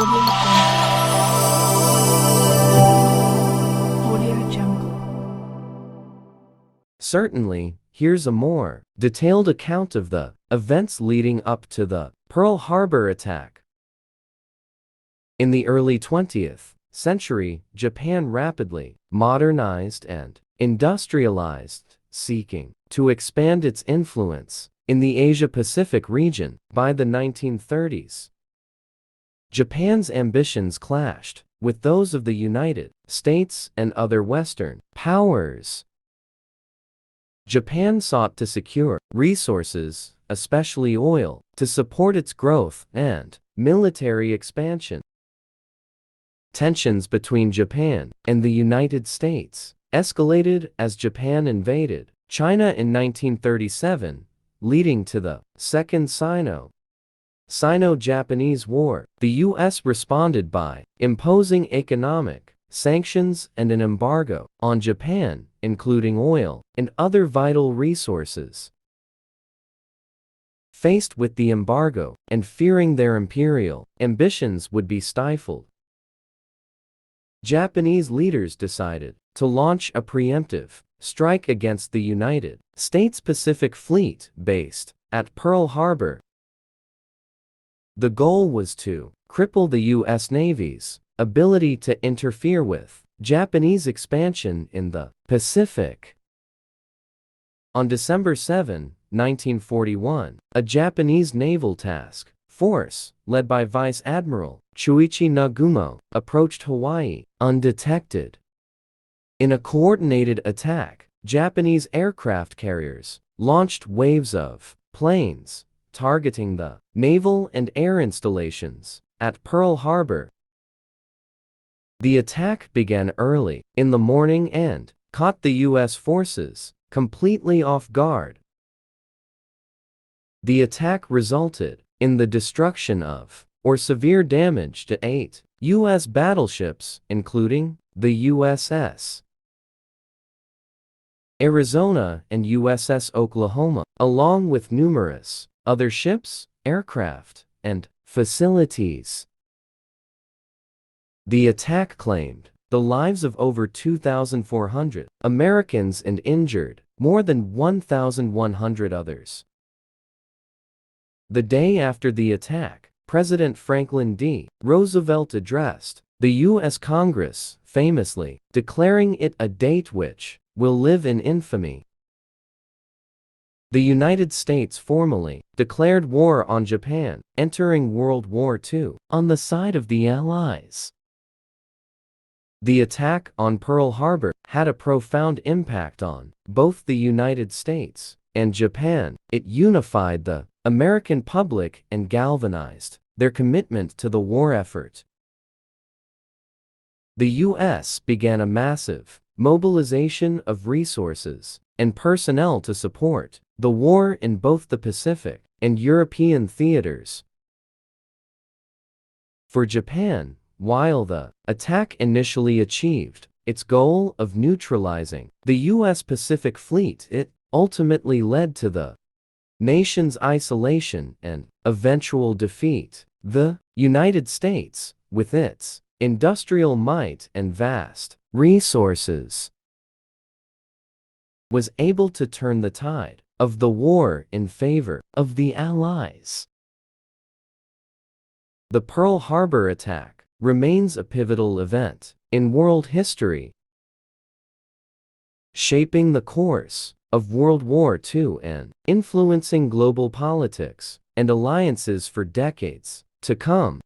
Audio Jungle. Audio Jungle. Certainly, here's a more detailed account of the events leading up to the Pearl Harbor attack. In the early 20th century, Japan rapidly modernized and industrialized, seeking to expand its influence in the Asia-Pacific region. By the 1930s, Japan's ambitions clashed with those of the United States and other Western powers. Japan sought to secure resources, especially oil, to support its growth and military expansion. Tensions between Japan and the United States escalated as Japan invaded China in 1937, leading to the Second Sino-Japanese War. The U.S. responded by imposing economic sanctions and an embargo on Japan, including oil and other vital resources. Faced with the embargo and fearing their imperial ambitions would be stifled, Japanese leaders decided to launch a preemptive strike against the United States Pacific Fleet based at Pearl Harbor. The goal was to cripple the U.S. Navy's ability to interfere with Japanese expansion in the Pacific. On December 7, 1941, a Japanese naval task force, led by Vice Admiral Chuichi Nagumo, approached Hawaii undetected. In a coordinated attack, Japanese aircraft carriers launched waves of planes, targeting the naval and air installations at Pearl Harbor. The attack began early in the morning and caught the U.S. forces completely off guard. The attack resulted in the destruction of or severe damage to 8 U.S. battleships, including the USS Arizona and USS Oklahoma, along with numerous other ships, aircraft, and facilities. The attack claimed the lives of over 2,400 Americans and injured more than 1,100 others. The day after the attack, President Franklin D. Roosevelt addressed the U.S. Congress, famously declaring it a date which will live in infamy. The United States formally declared war on Japan, entering World War II on the side of the Allies. The attack on Pearl Harbor had a profound impact on both the United States and Japan. It unified the American public and galvanized their commitment to the war effort. The U.S. began a massive mobilization of resources and personnel to support the war in both the Pacific and European theaters. For Japan, while the attack initially achieved its goal of neutralizing the U.S. Pacific Fleet, it ultimately led to the nation's isolation and eventual defeat. The United States, with its industrial might and vast resources, was able to turn the tide of the war in favor of the Allies. The Pearl Harbor attack remains a pivotal event in world history, shaping the course of World War II and influencing global politics and alliances for decades to come.